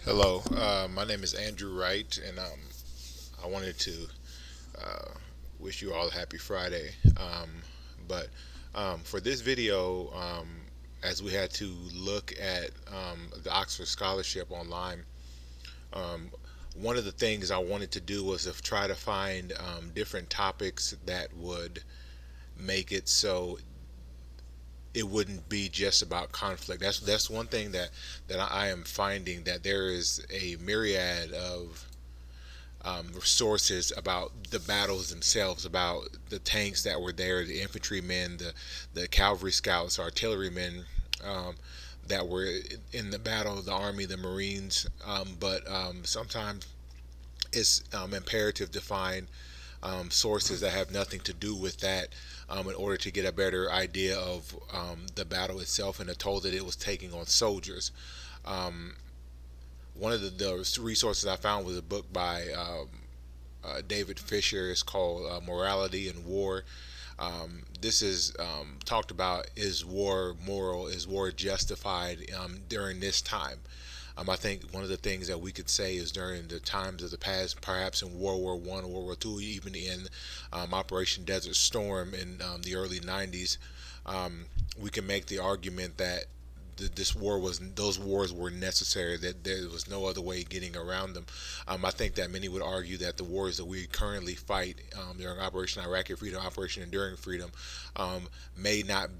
Hello, my name is Andrew Wright, and I wanted to uh, wish you all a happy Friday. But For this video, as we had to look at the Oxford Scholarship online, um, one of the things I wanted to do was to try to find different topics that would make it so it wouldn't be just about conflict. That's one thing that I am finding, that there is a myriad of sources about the battles themselves, about the tanks that were there, the infantrymen, the cavalry scouts, artillerymen that were in the battle, the army, the marines. But sometimes it's imperative to find sources that have nothing to do with that, in order to get a better idea of the battle itself and the toll that it was taking on soldiers. Um, One of the resources I found was a book by David Fisher. It's called Morality in War. This is talked about: is war moral? Is war justified during this time? I think one of the things that we could say is during the times of the past, perhaps in World War One, World War Two, even in Operation Desert Storm in the early '90s, we can make the argument that this war was those wars were necessary, that there was no other way getting around them. I think that many would argue that the wars that we currently fight during Operation Iraqi Freedom, Operation Enduring Freedom, may not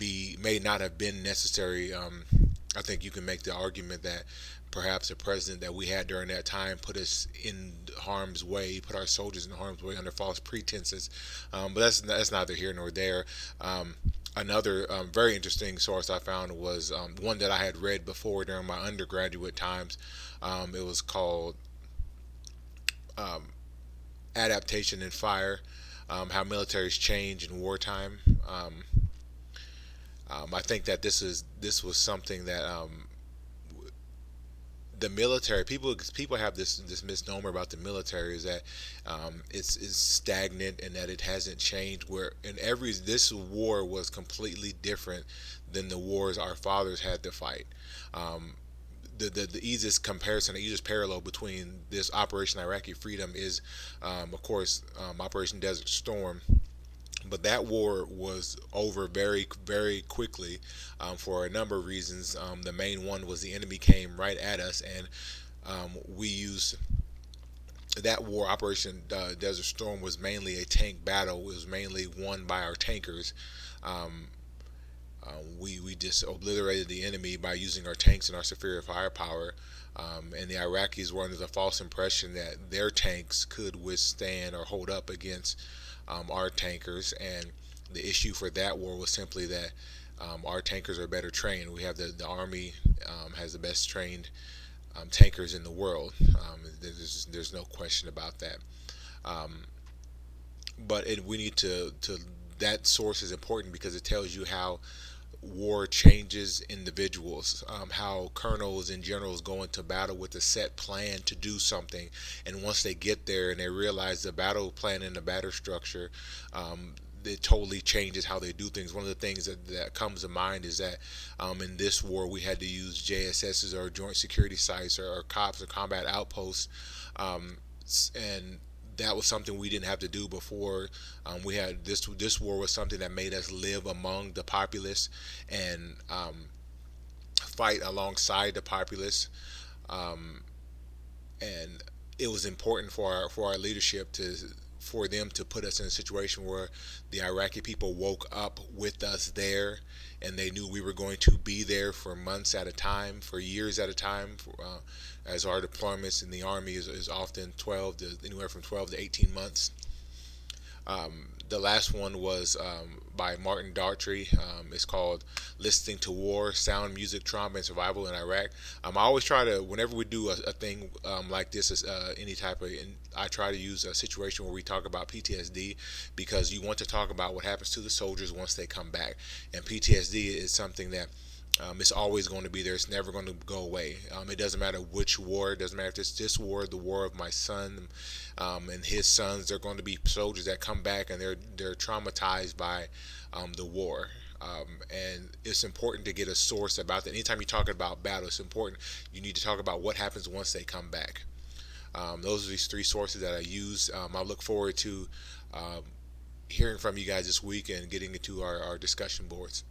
have been necessary. I think you can make the argument that perhaps the president that we had during that time put us in harm's way, put our soldiers in harm's way under false pretenses. But that's neither here nor there. Another very interesting source I found was one that I had read before during my undergraduate times. It was called um, Adaptation in Fire: How Militaries Change in Wartime. I think that this was something that the military, people have this misnomer about the military, is that it's stagnant and that it hasn't changed. Where in every this war was completely different than the wars our fathers had to fight. Um, the easiest comparison, the easiest parallel between this Operation Iraqi Freedom is, of course, Operation Desert Storm. But that war was over very quickly, for a number of reasons. The main one was the enemy came right at us, and we used that war. Operation Desert Storm was mainly a tank battle. It was mainly won by our tankers. Um, we just obliterated the enemy by using our tanks and our superior firepower. And the Iraqis were under the false impression that their tanks could withstand or hold up against our tankers. And the issue for that war was simply that our tankers are better trained. We have the Army has the best trained tankers in the world. There's no question about that. Um, we need to that source is important because it tells you how war changes individuals, how colonels and generals go into battle with a set plan to do something, and once they get there and they realize the battle plan and the battle structure, it totally changes how they do things. One of the things that comes to mind is that in this war we had to use JSSs, or joint security sites, or COPs, or combat outposts, um, and that was something we didn't have to do before. We had this war was something that made us live among the populace and fight alongside the populace. Um, and it was important for our leadership to for them to put us in a situation where the Iraqi people woke up with us there, and they knew we were going to be there for months at a time, for years at a time. As our deployments in the army is often 12 to anywhere from 12 to 18 months. The last one was by Martin Daughtry. It's called "Listening to War: Sound, Music, Trauma, and Survival in Iraq." I always try to, whenever we do a thing like this, any type of, I try to use a situation where we talk about PTSD, because you want to talk about what happens to the soldiers once they come back. And PTSD is something that it's always going to be there. It's never going to go away. It doesn't matter which war. It doesn't matter if it's this war, the war of my son, and his sons. They're going to be soldiers that come back and they're traumatized by the war. And it's important to get a source about that. Anytime you're talking about battle, it's important. You need to talk about what happens once they come back. Those are these three sources that I use. I look forward to um, hearing from you guys this week and getting into our discussion boards.